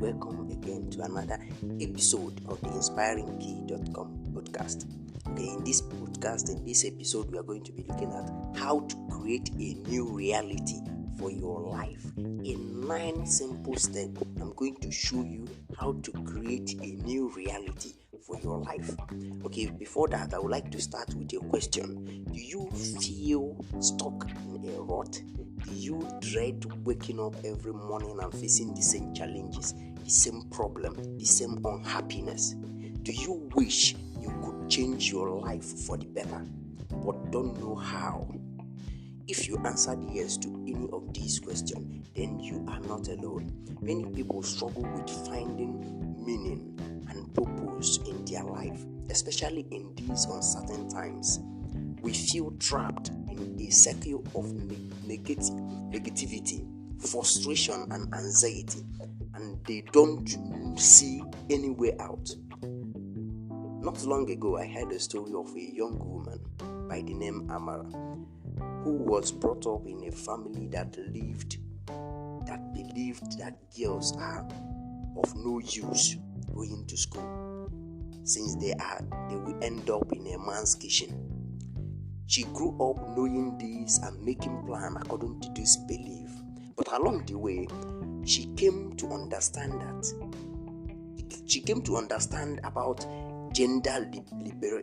welcome again to another episode of the inspiringkey.com podcast. Okay, in this episode, we are going to be looking at how to create a new reality for your life. In 9 simple steps, I'm going to show you how to create a new reality for your life. Okay, before that, I would like to start with a question. Do you feel stuck in a rut? Do you dread waking up every morning and facing the same challenges, the same problem, the same unhappiness? Do you wish you could change your life for the better, but don't know how? If you answered yes to any of these questions, then you are not alone. Many people struggle with finding meaning and purpose in their life, especially in these uncertain times. We feel trapped in a circle of negativity, frustration, and anxiety, and they don't see any way out. Not long ago, I heard a story of a young woman by the name Amara, who was brought up in a family that believed that girls are of no use going to school, since they will end up in a man's kitchen. She grew up knowing this and making plans according to this belief. But along the way, she came to understand about gender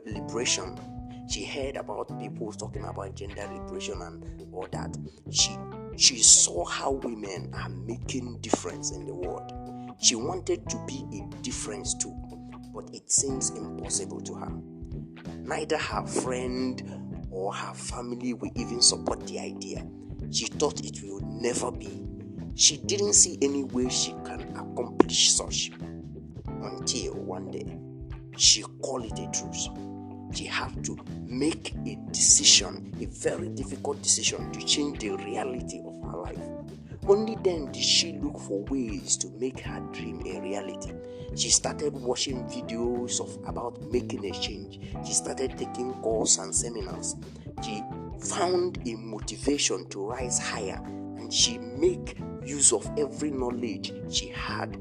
liberation. She heard about people talking about gender liberation and all that. She saw how women are making difference in the world. She wanted to be a difference too, but it seems impossible to her. Neither her friend or her family will even support the idea. She thought it will never be. She didn't see any way she can accomplish such, until one day she called it a truth. She had to make a decision, a very difficult decision, to change the reality of her life. Only then did she look for ways to make her dream a reality. She started watching videos about making a change. She started taking courses and seminars. She found a motivation to rise higher, and she made use of every knowledge she had.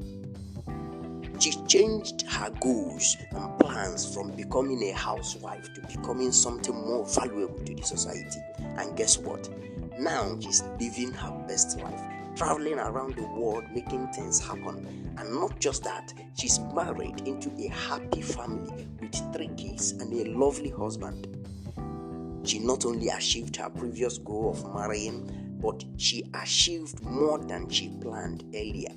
She changed her goals and plans from becoming a housewife to becoming something more valuable to the society. And guess what? Now she's living her best life, traveling around the world, making things happen. And not just that, she's married into a happy family with 3 kids and a lovely husband. She not only achieved her previous goal of marrying, but she achieved more than she planned earlier.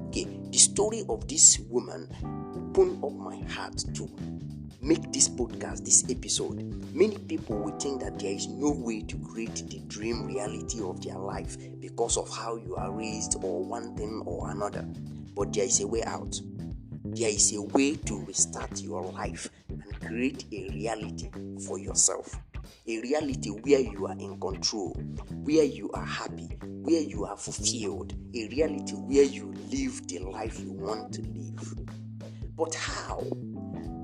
Okay, the story of this woman opened up my heart to make this podcast, this episode. Many people will think that there is no way to create the dream reality of their life because of how you are raised or one thing or another. But there is a way out. There is a way to restart your life and create a reality for yourself. A reality where you are in control, where you are happy, where you are fulfilled. A reality where you live the life you want to live. But how?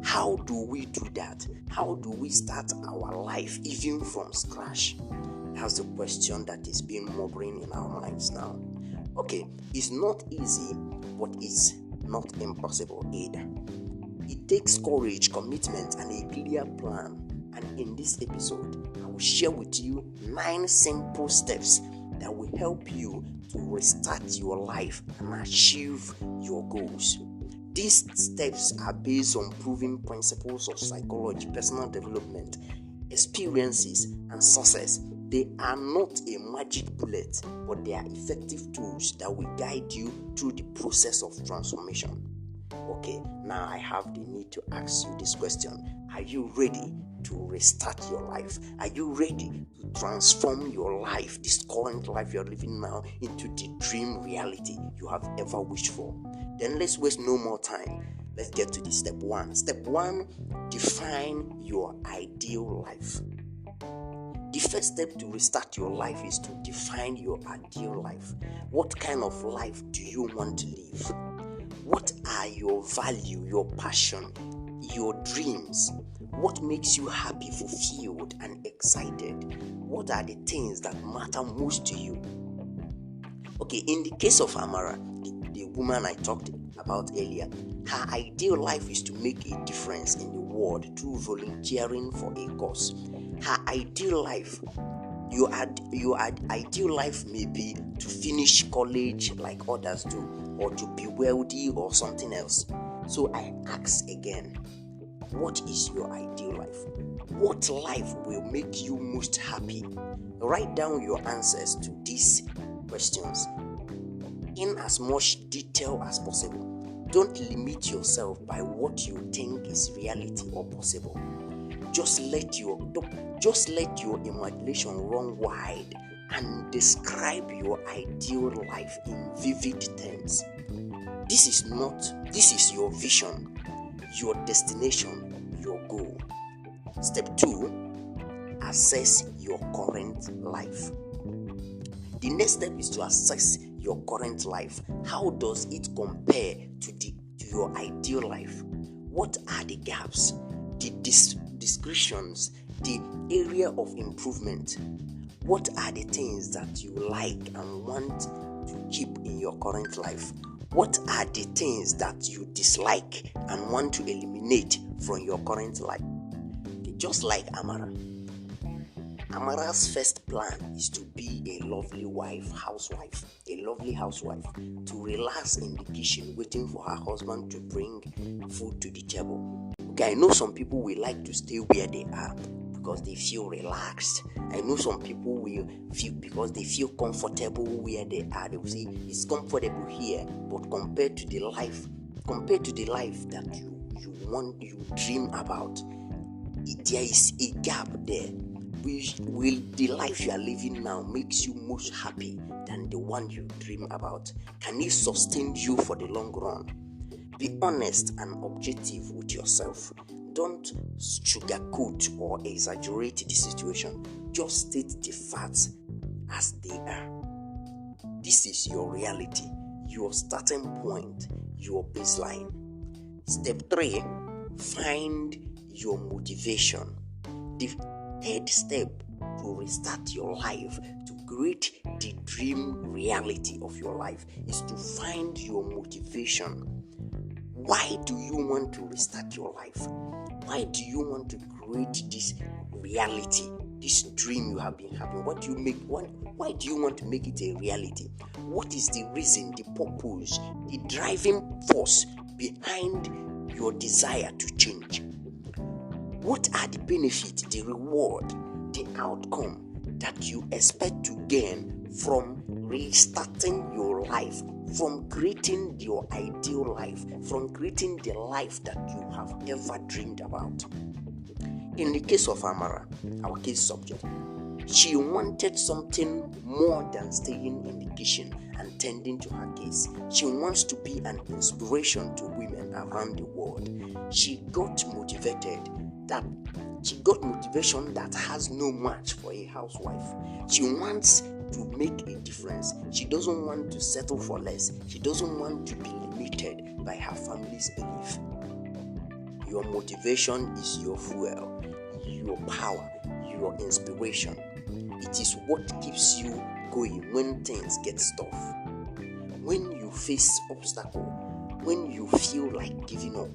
How do we do that? How do we start our life even from scratch? That's the question that is being mothering in our minds now. Okay, it's not easy, but it's not impossible either. It takes courage, commitment, and a clear plan. And in this episode, I will share with you 9 simple steps that will help you to restart your life and achieve your goals. These steps are based on proven principles of psychology, personal development, experiences, and success. They are not a magic bullet, but they are effective tools that will guide you through the process of transformation. Okay, now I have the need to ask you this question. Are you ready to restart your life? Are you ready to transform your life, this current life you're living now, into the dream reality you have ever wished for? Then let's waste no more time. Let's get to the step 1. Step 1, define your ideal life. The first step to restart your life is to define your ideal life. What kind of life do you want to live? What are your values, your passion, your dreams? What makes you happy, fulfilled, and excited? What are the things that matter most to you? Okay, in the case of Amara, the woman I talked about earlier, her ideal life is to make a difference in the world through volunteering for a cause. Her ideal life, your ideal life may be to finish college like others do, or to be wealthy or something else. So I ask again, what is your ideal life? What life will make you most happy? Write down your answers to these questions in as much detail as possible. Don't limit yourself by what you think is reality or possible. Just let your imagination run wide and describe your ideal life in vivid terms. This is your vision, your destination, your goal. Step 2, assess your current life. The next step is to assess your current life. How does it compare to your ideal life? What are the gaps, the discretions, the area of improvement? What are the things that you like and want to keep in your current life? What are the things that you dislike and want to eliminate from your current life? Just like Amara. Amara's first plan is to be a lovely housewife, to relax in the kitchen waiting for her husband to bring food to the table. Okay, I know some people will like to stay where they are because they feel relaxed. I know some people will feel because they feel comfortable where they are. They will say it's comfortable here, but compared to the life that you dream about, there is a gap there. Will the life you are living now makes you most happy than the one you dream about? Can it sustain you for the long run? Be honest and objective with yourself. Don't sugarcoat or exaggerate the situation. Just state the facts as they are. This is your reality, your starting point, your baseline. Step 3, find your motivation. The third step to restart your life, to create the dream reality of your life, is to find your motivation. Why do you want to restart your life? Why do you want to create this reality, this dream you have been having? Why do you want to make it a reality? What is the reason, the purpose, the driving force behind your desire to change? What are the benefits, the reward, the outcome that you expect to gain from restarting your life, from creating your ideal life, from creating the life that you have ever dreamed about? In the case of Amara, our case subject, she wanted something more than staying in the kitchen and tending to her kids. She wants to be an inspiration to women around the world. She got motivation that has no match for a housewife. She wants to make a difference. She doesn't want to settle for less. She doesn't want to be limited by her family's belief. Your motivation is your fuel, your power, your inspiration. It is what keeps you going when things get tough. When you face obstacles, when you feel like giving up,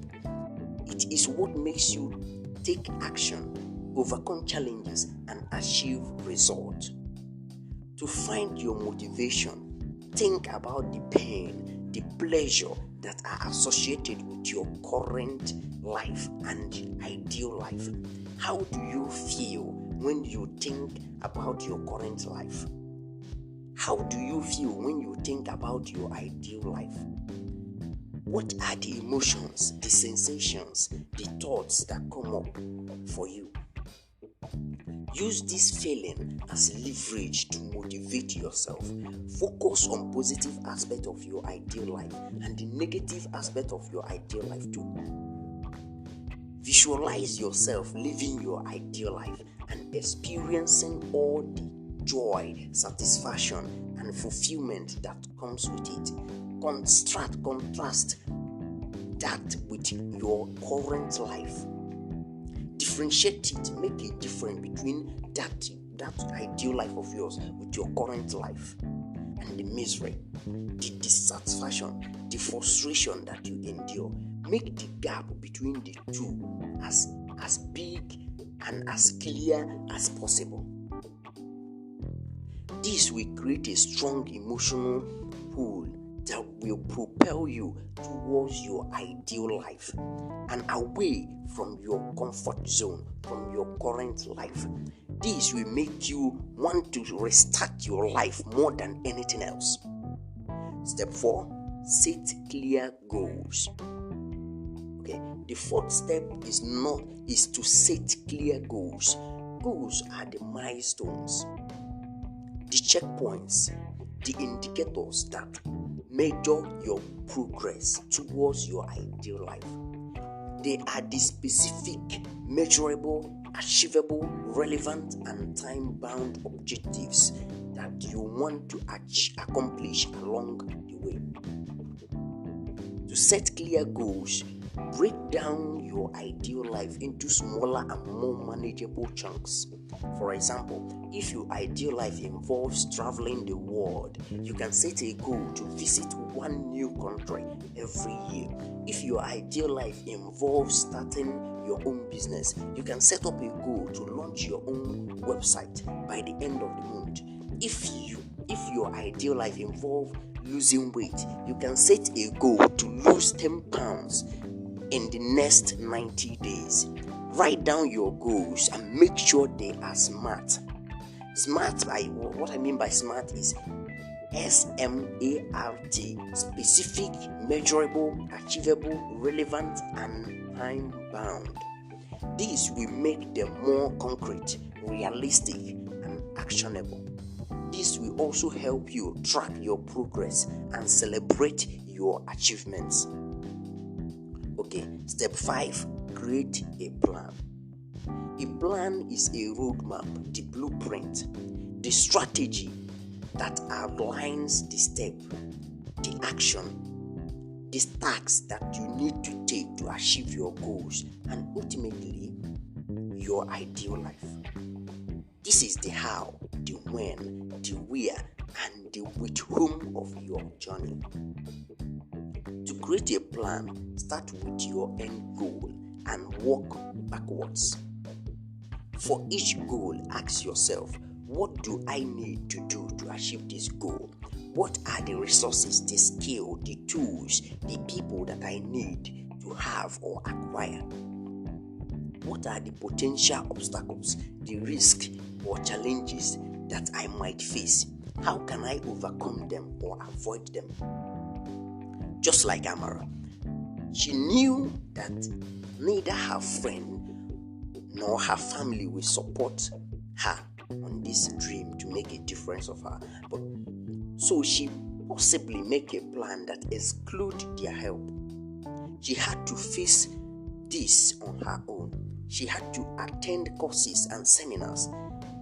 it is what makes you take action, overcome challenges, and achieve results. To find your motivation, think about the pain, the pleasure that are associated with your current life and ideal life. How do you feel when you think about your current life? How do you feel when you think about your ideal life? What are the emotions, the sensations, the thoughts that come up for you? Use this feeling as leverage to motivate yourself. Focus on positive aspect of your ideal life and the negative aspect of your ideal life too. Visualize yourself living your ideal life and experiencing all the joy, satisfaction, and fulfillment that comes with it. Contrast that with your current life. Differentiate it, make a difference between that ideal life of yours with your current life. and the misery, the dissatisfaction, the frustration that you endure. Make the gap between the two as big and as clear as possible. This will create a strong emotional pull that will propel you towards your ideal life and away from your comfort zone, from your current life. This will make you want to restart your life more than anything else. Step 4, set clear goals. Okay, the fourth step is to set clear goals. Goals are the milestones, the checkpoints, the indicators that measure your progress towards your ideal life. They are the specific, measurable, achievable, relevant, and time-bound objectives that you want to accomplish along the way. To set clear goals, break down your ideal life into smaller and more manageable chunks. For example, if your ideal life involves traveling the world, you can set a goal to visit one new country every year. If your ideal life involves starting your own business, you can set up a goal to launch your own website by the end of the month. If your ideal life involves losing weight, you can set a goal to lose 10 pounds in the next 90 days. Write down your goals and make sure they are SMART. What I mean by SMART is SMART, specific, measurable, achievable, relevant, and time-bound. This will make them more concrete, realistic, and actionable. This will also help you track your progress and celebrate your achievements. Okay, step 5, create a plan. A plan is a roadmap, the blueprint, the strategy that outlines the step, the action, the tasks that you need to take to achieve your goals and ultimately your ideal life. This is the how, the when, the where, and the with whom of your journey. To create a plan, start with your end goal and work backwards. For each goal, ask yourself, what do I need to do to achieve this goal? What are the resources, the skill, the tools, the people that I need to have or acquire? What are the potential obstacles, the risks or challenges that I might face? How can I overcome them or avoid them? Just like Amara, she knew that neither her friend nor her family will support her on this dream to make a difference of her. But so she possibly make a plan that exclude their help. She had to face this on her own. She had to attend courses and seminars,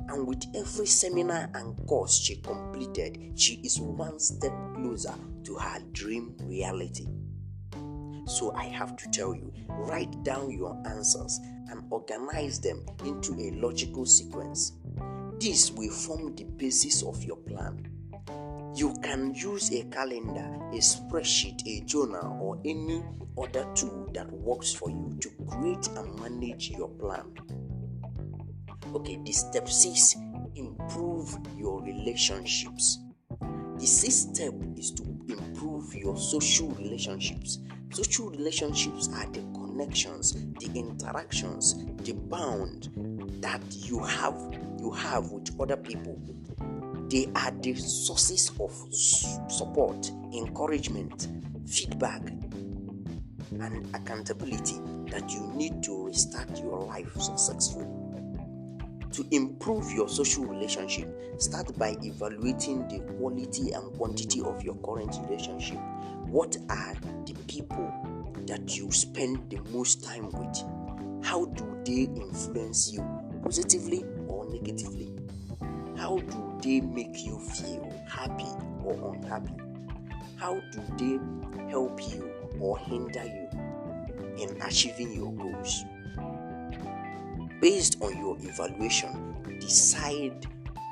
and with every seminar and course she completed, she is one step closer to her dream reality. So I have to tell you, write down your answers and organize them into a logical sequence. This will form the basis of your plan. You can use a calendar, a spreadsheet, a journal, or any other tool that works for you to create and manage your plan. Okay, the step 6, improve your relationships. The 6th step is to improve your social relationships. Social relationships are the connections, the interactions, the bond that you have with other people. They are the sources of support, encouragement, feedback, and accountability that you need to restart your life successfully. To improve your social relationship, start by evaluating the quality and quantity of your current relationship. What are the people that you spend the most time with? How do they influence you, positively or negatively? How do they make you feel happy or unhappy? How do they help you or hinder you in achieving your goals? Based on your evaluation, decide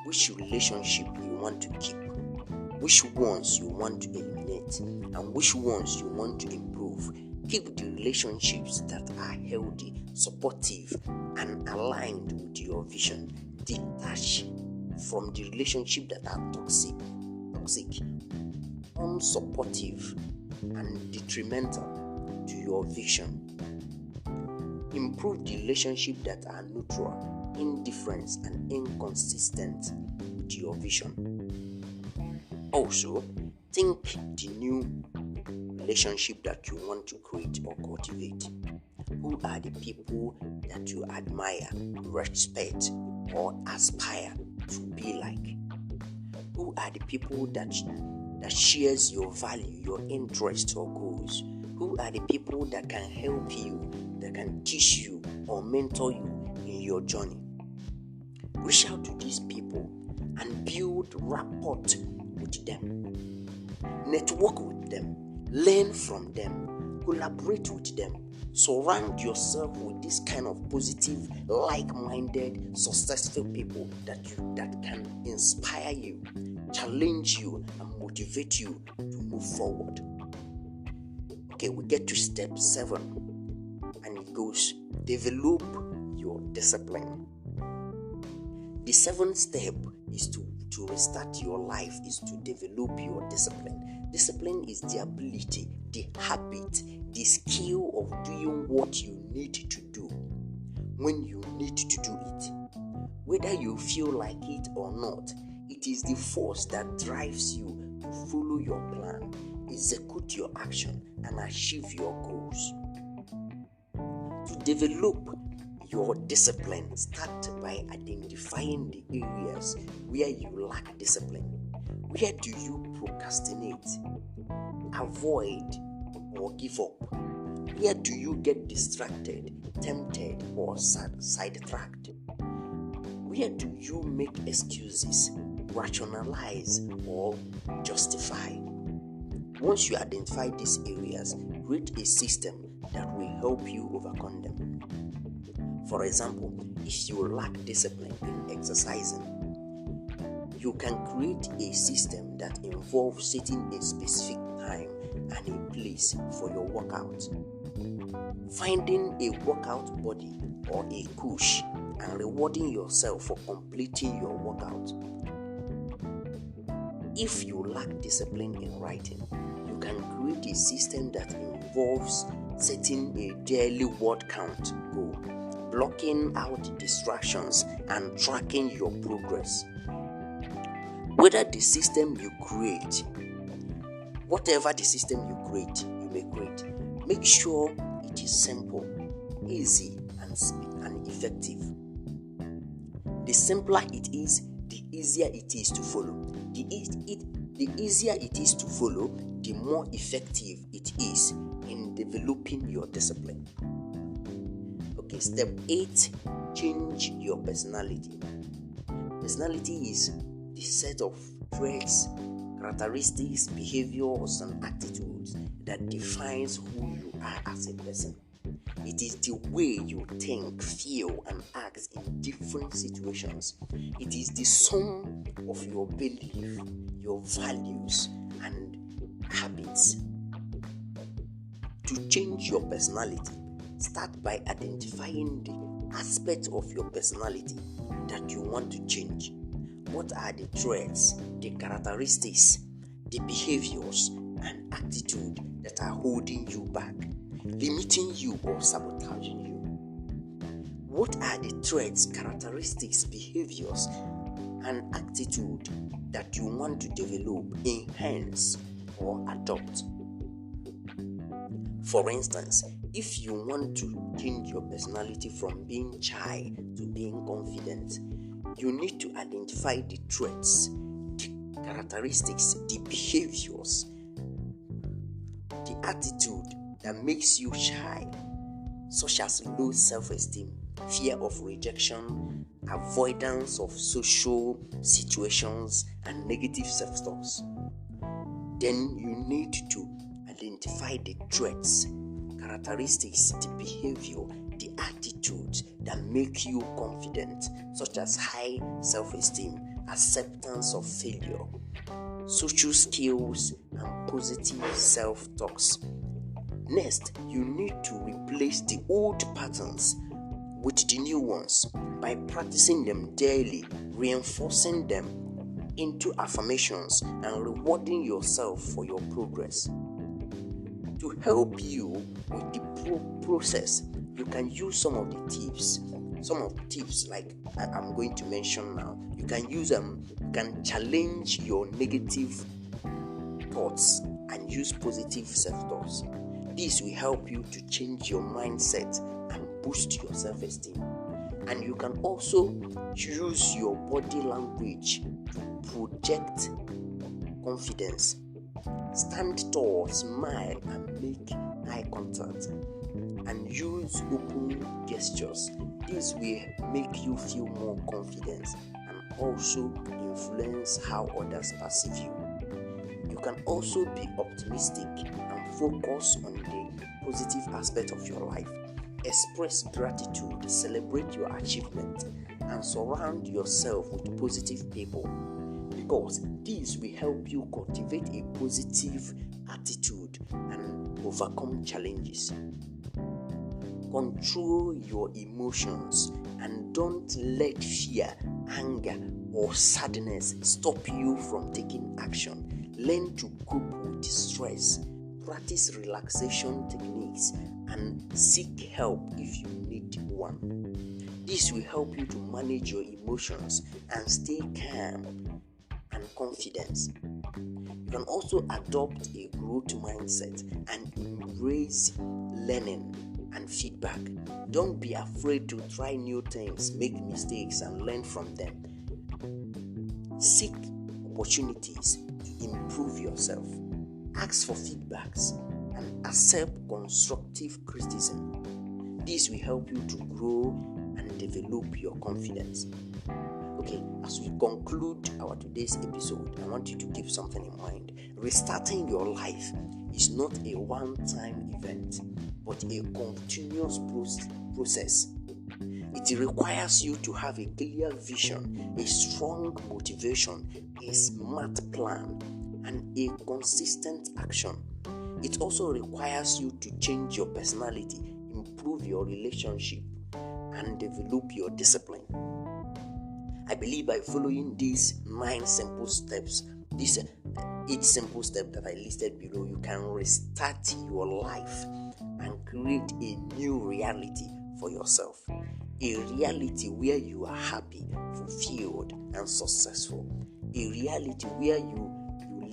which relationship you want to keep which ones you want to eliminate, and which ones you want to improve. Keep the relationships that are healthy, supportive, and aligned with your vision. Detach from the relationships that are toxic, unsupportive, and detrimental to your vision. Improve the relationships that are neutral, indifferent, and inconsistent with your vision. Also, think the new relationship that you want to create or cultivate. Who are the people that you admire, respect, or aspire to be like? Who are the people that shares your value, your interests, or goals? Who are the people that can help you, that can teach you or mentor you in your journey? Reach out to these people and build rapport with them. Network with them. Learn from them. Collaborate with them. Surround yourself with this kind of positive, like-minded, successful people that can inspire you, challenge you, and motivate you to move forward. Okay, we get to step 7, and it goes, develop your discipline. The 7th step is to restart your life, is to develop your discipline. Discipline is the ability, the habit, the skill of doing what you need to do when you need to do it. Whether you feel like it or not, it is the force that drives you to follow your plan, execute your action, and achieve your goals. To develop your discipline, start by identifying the areas where you lack discipline. Where do you procrastinate, avoid, or give up? Where do you get distracted, tempted, or sidetracked? Where do you make excuses, rationalize, or justify? Once you identify these areas, create a system that will help you overcome them. For example, if you lack discipline in exercising, you can create a system that involves setting a specific time and a place for your workout. Finding a workout body or a coach and rewarding yourself for completing your workout. If you lack discipline in writing, you can create a system that involves setting a daily word count goal, blocking out distractions, and tracking your progress. Whether the system you create, whatever the system you create, you may create, make sure it is simple, easy, and effective. The simpler it is, the easier it is to follow. The easier it is to follow, the more effective it is in developing your discipline. Okay, step 8, change your personality. Personality is the set of traits, characteristics, behaviors, and attitudes that defines who you are as a person. It is the way you think, feel, and act in different situations. It is the sum of your belief, your values, and habits. To change your personality, start by identifying the aspects of your personality that you want to change. What are the traits, the characteristics, the behaviors, and attitude that are holding you back, limiting you, or sabotaging you? What are the traits, characteristics, behaviors, and attitude that you want to develop, enhance, or adopt? For instance, if you want to change your personality from being shy to being confident, you need to identify the traits, the characteristics, the behaviors, the attitude that makes you shy, such as low self-esteem, fear of rejection, avoidance of social situations, and negative self-talks. Then you need to identify the traits, characteristics, the behavior, the attitudes that make you confident, such as high self-esteem, acceptance of failure, social skills, and positive self-talks. Next, you need to replace the old patterns with the new ones by practicing them daily, reinforcing them into affirmations, and rewarding yourself for your progress. To help you with the process, you can use some of the tips. Some of the tips like I'm going to mention now. You can use them. You can challenge your negative thoughts and use positive self-thoughts. This will help you to change your mindset and boost your self-esteem. And you can also use your body language to project confidence. Stand tall, smile, and make eye contact. And use open gestures. This will make you feel more confident and also influence how others perceive you. You can also be optimistic and focus on the positive aspect of your life. Express gratitude, celebrate your achievement, and surround yourself with positive people, because this will help you cultivate a positive attitude and overcome challenges. Control your emotions and don't let fear, anger, or sadness stop you from taking action. Learn to cope with stress, practice relaxation techniques, and seek help if you need one. This will help you to manage your emotions and stay calm and confident. You can also adopt a growth mindset and embrace learning and feedback. Don't be afraid to try new things, make mistakes, and learn from them. Seek opportunities to improve yourself. Ask for feedbacks and accept constructive criticism. This will help you to grow and develop your confidence. Okay, as we conclude our today's episode, I want you to keep something in mind. Restarting your life is not a one-time event, but a continuous process. It requires you to have a clear vision, a strong motivation, a smart plan, and a consistent action. It also requires you to change your personality, improve your relationship, and develop your discipline. I believe by following these 9 simple steps, these 8 simple steps that I listed below, you can restart your life and create a new reality for yourself. A reality where you are happy, fulfilled, and successful. A reality where you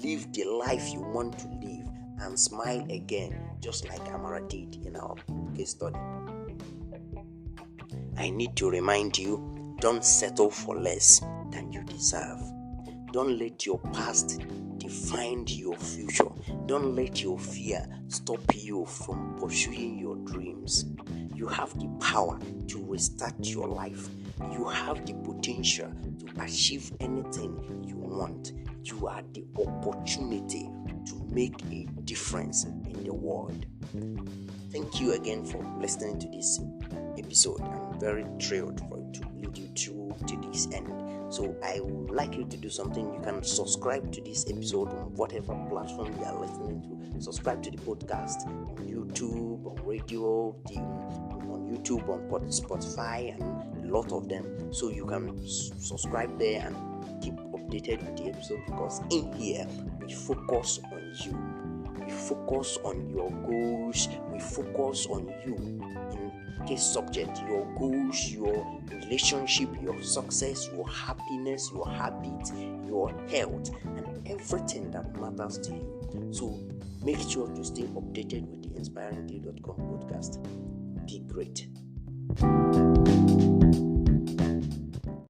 live the life you want to live and smile again, just like Amara did in our case study. I need to remind you, don't settle for less than you deserve. Don't let your past define your future. Don't let your fear stop you from pursuing your dreams. You have the power to restart your life. You have the potential to achieve anything you want. You are the opportunity to make a difference in the world. Thank you again for listening to this episode. I'm very thrilled to lead you through to this end. So I would like you to do something. You can subscribe to this episode on whatever platform you are listening to. Subscribe to the podcast on YouTube, on radio, on YouTube, on Spotify, and a lot of them. So you can subscribe there and keep updated with the episode, because in here we focus on you. We focus on your goals. We focus on you in case subject, your goals, your relationship, your success, your happiness, your habits, your health, and everything that matters to you. So make sure to stay updated with the inspiringday.com podcast. Be great.